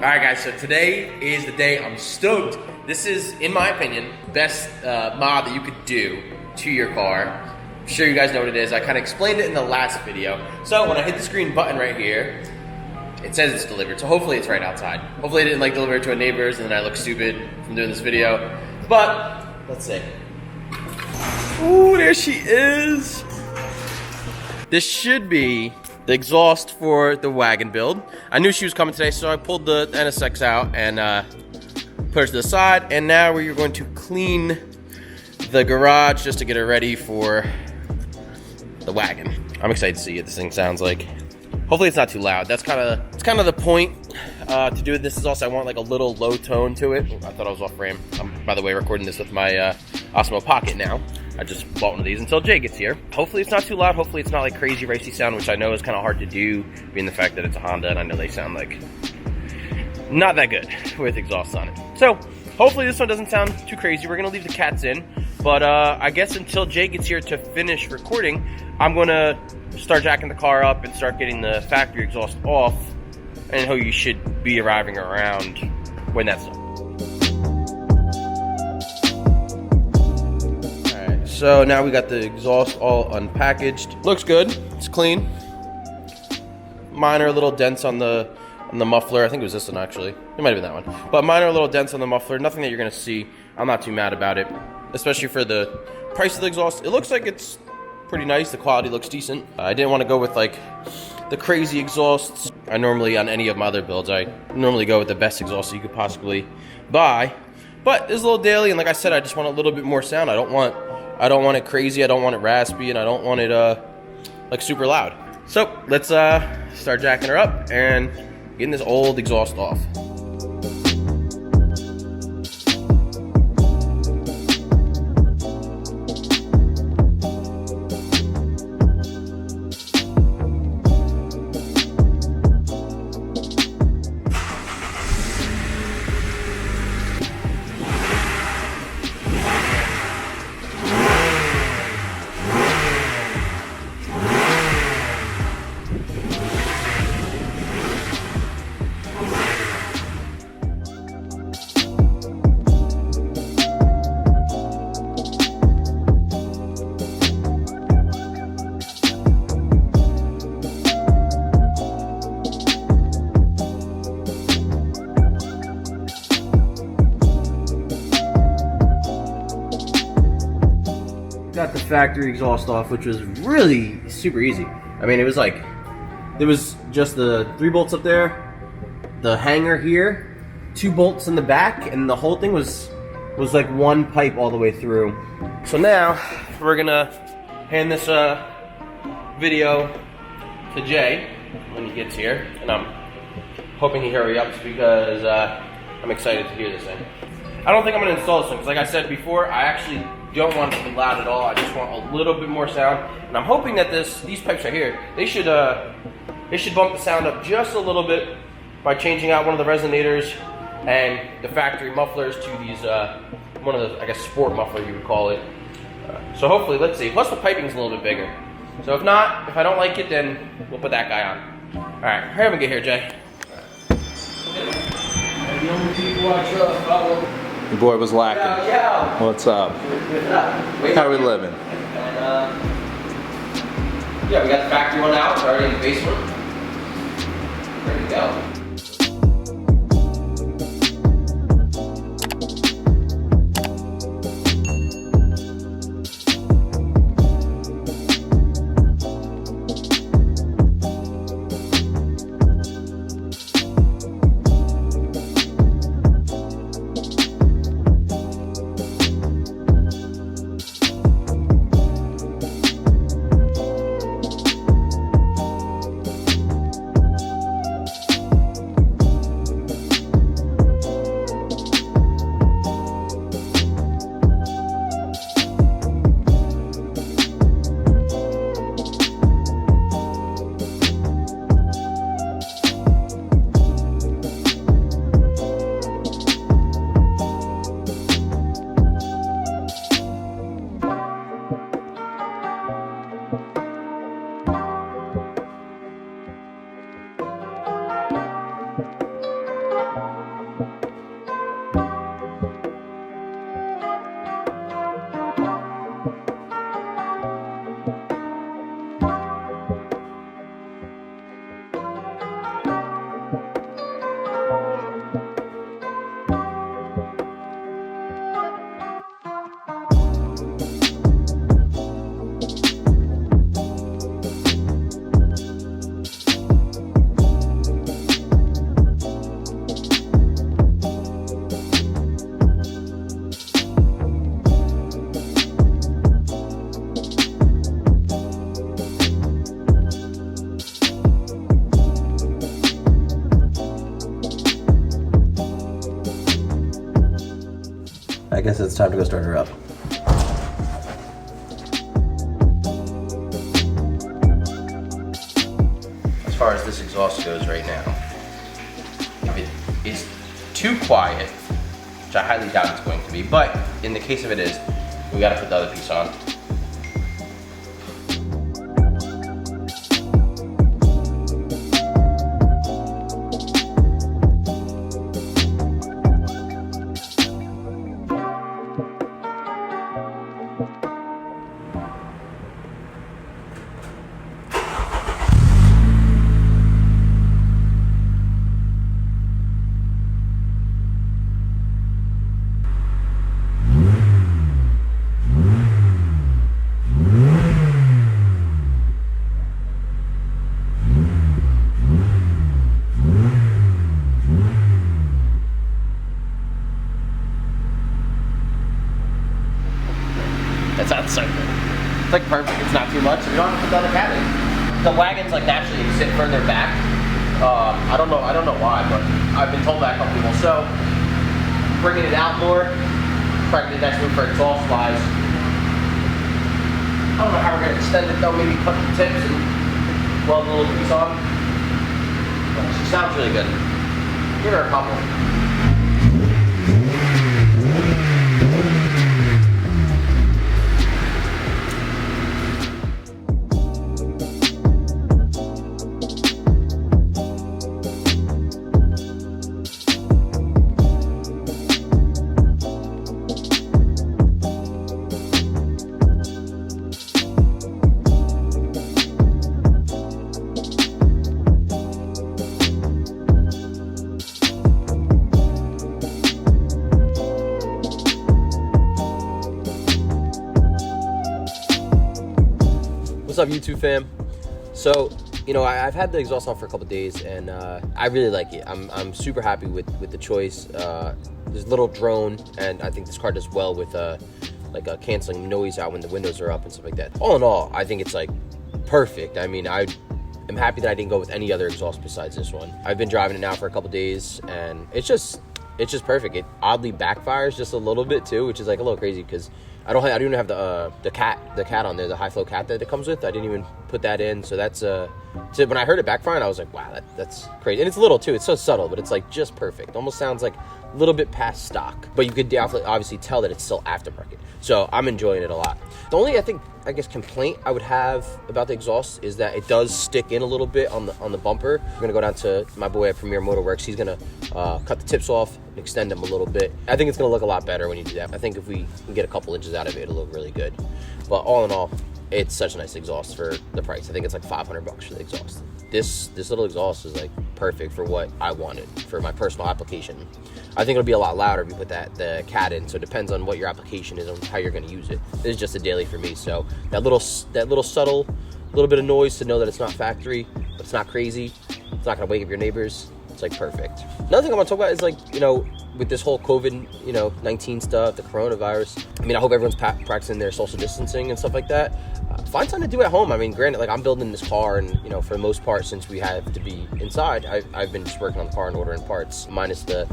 Alright guys, so today is the day. I'm stoked. This is, in my opinion, best mod that you could do to your car. I'm sure you guys know what it is. I kind of explained it in the last video. So when I hit this green button right here, it says it's delivered. So hopefully it's right outside. Hopefully I didn't like deliver it to a neighbor's and then I look stupid from doing this video. But, let's see. Ooh, there she is. This should be the exhaust for the wagon build. I knew she was coming today, so I pulled the TSX out and put her to the side. And now we're going to clean the garage just to get her ready for the wagon. I'm excited to see what this thing sounds like. Hopefully it's not too loud. That's kind of the point to do it. This is also, I want like a little low tone to it. I thought I was off frame. I'm, by the way, recording this with my Osmo Pocket now. I just bought one of these until Jay gets here. Hopefully it's not too loud. Hopefully it's not like crazy racy sound, which I know is kind of hard to do, being the fact that it's a Honda and I know they sound like not that good with exhaust on it. So hopefully this one doesn't sound too crazy. We're gonna leave the cats in, but I guess until Jay gets here to finish recording, I'm gonna start jacking the car up and start getting the factory exhaust off, and how you should be arriving around when that's done. So now we got the exhaust all unpackaged. Looks good, it's clean. Minor little dents on the muffler. I think it was this one actually. It might have been that one. But minor little dents on the muffler, nothing that you're gonna see. I'm not too mad about it, especially for the price of the exhaust. It looks like it's pretty nice, the quality looks decent. I didn't want to go with like the crazy exhausts. I normally, on any of my other builds, I normally go with the best exhaust you could possibly buy. But it's a little daily, and like I said, I just want a little bit more sound. I don't want it crazy, I don't want it raspy, and I don't want it like super loud. So let's start jacking her up and getting this old exhaust off. Got the factory exhaust off, which was really super easy. I mean, it was like, there was just the 3 bolts up there, the hanger here, 2 bolts in the back, and the whole thing was like 1 pipe all the way through. So now we're gonna hand this video to Jay when he gets here, and I'm hoping he hurry up because I'm excited to hear this thing. I don't think I'm gonna install this one because, like I said before, I actually don't want it to be loud at all. I just want a little bit more sound, and I'm hoping that these pipes right here, they should bump the sound up just a little bit by changing out one of the resonators and the factory mufflers to these one of the, I guess, sport muffler you would call it. So hopefully, let's see. Plus the piping's a little bit bigger. So if not, if I don't like it, then we'll put that guy on. All right, hurry up and get here, Jay. The only people I trust follow. Your boy was lacking. Yeah. What's up? How are we living? And, yeah, we got the factory one out. It's already in the basement. Ready to go. I guess it's time to go start her up. As far as this exhaust goes right now, if it is too quiet, which I highly doubt it's going to be, but in the case of it is, we gotta put the other piece on. That sounds so good. It's like perfect, it's not too much. You don't have to put the other cat in. The wagons like naturally sit further back. I don't know why, but I've been told that a couple people. So bringing it out more, probably the next move for exhaust wise. I don't know how we're gonna extend it though, maybe cut the tips and weld a little piece on. But she sounds really good. Give her a couple. What's up, YouTube fam? So, you know, I've had the exhaust on for a couple days, and I really like it. I'm super happy with the choice. There's a little drone, and I think this car does well with like canceling noise out when the windows are up and stuff like that. All in all, I think it's like perfect. I mean, I'm happy that I didn't go with any other exhaust besides this one. I've been driving it now for a couple days, and it's just perfect. It oddly backfires just a little bit too, which is like a little crazy because I don't even have the cat on there, the high flow cat that it comes with. I didn't even put that in, so that's so when I heard it backfiring, I was like, wow, that's crazy. And it's little too, it's so subtle, but it's like just perfect. Almost sounds like a little bit past stock, but you could obviously tell that it's still aftermarket. So I'm enjoying it a lot. The only, I guess complaint I would have about the exhaust is that it does stick in a little bit on the bumper. We're gonna go down to my boy at Premier Motorworks. He's gonna cut the tips off and extend them a little bit. I think it's gonna look a lot better when you do that. I think if we can get a couple inches out of it, it'll look really good. But all in all, it's such a nice exhaust for the price. I think it's like $500 for the exhaust. This little exhaust is like perfect for what I wanted for my personal application. I think it'll be a lot louder if you put the cat in, so it depends on what your application is and how you're gonna use it. This is just a daily for me, so that little subtle little bit of noise to know that it's not factory, but it's not crazy. It's not gonna wake up your neighbors. It's like perfect. Another thing I want to talk about is like, you know, with this whole COVID, 19 stuff, the coronavirus. I mean, I hope everyone's practicing their social distancing and stuff like that. Find something to do at home. I mean, granted, like I'm building this car, and for the most part, since we have to be inside, I've been just working on the car and ordering parts, minus the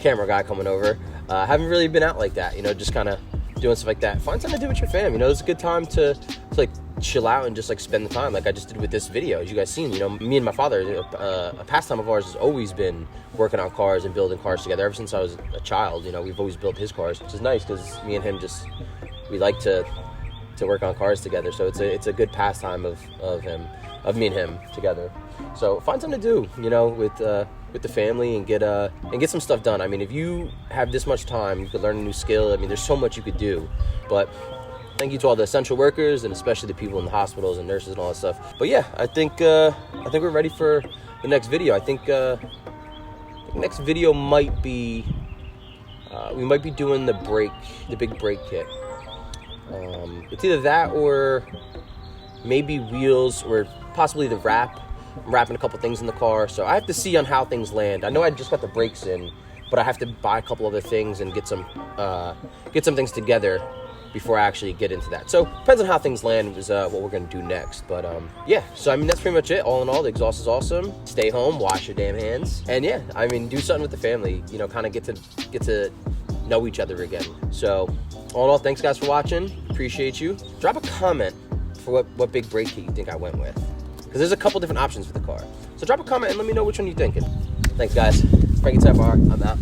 camera guy coming over. Haven't really been out like that, just kind of doing stuff like that. Find something to do with your fam. It's a good time to like chill out and just like spend the time, like I just did with this video. As you guys seen, me and my father, a pastime of ours has always been working on cars and building cars together. Ever since I was a child, we've always built his cars, which is nice because me and him we like to work on cars together. So it's a good pastime of me and him together. So find something to do, with the family and get some stuff done. I mean, if you have this much time, you could learn a new skill. I mean, there's so much you could do. But thank you to all the essential workers and especially the people in the hospitals and nurses and all that stuff. But yeah, I think we're ready for the next video. I think the next video might be we might be doing the big brake kit. It's either that or maybe wheels or possibly the wrap. I'm wrapping a couple things in the car, so I have to see on how things land. I know I just got the brakes in, but I have to buy a couple other things and get some things together before I actually get into that. So depends on how things land is what we're gonna do next. But yeah, so I mean that's pretty much it. All in all, the exhaust is awesome. Stay home, wash your damn hands, and yeah, I mean do something with the family. Kind of get to know each other again. So, all in all, thanks guys for watching. Appreciate you. Drop a comment for what big brake kit you think I went with. Because there's a couple different options for the car. So drop a comment and let me know which one you're thinking. Thanks guys. FrankieTypeR, I'm out.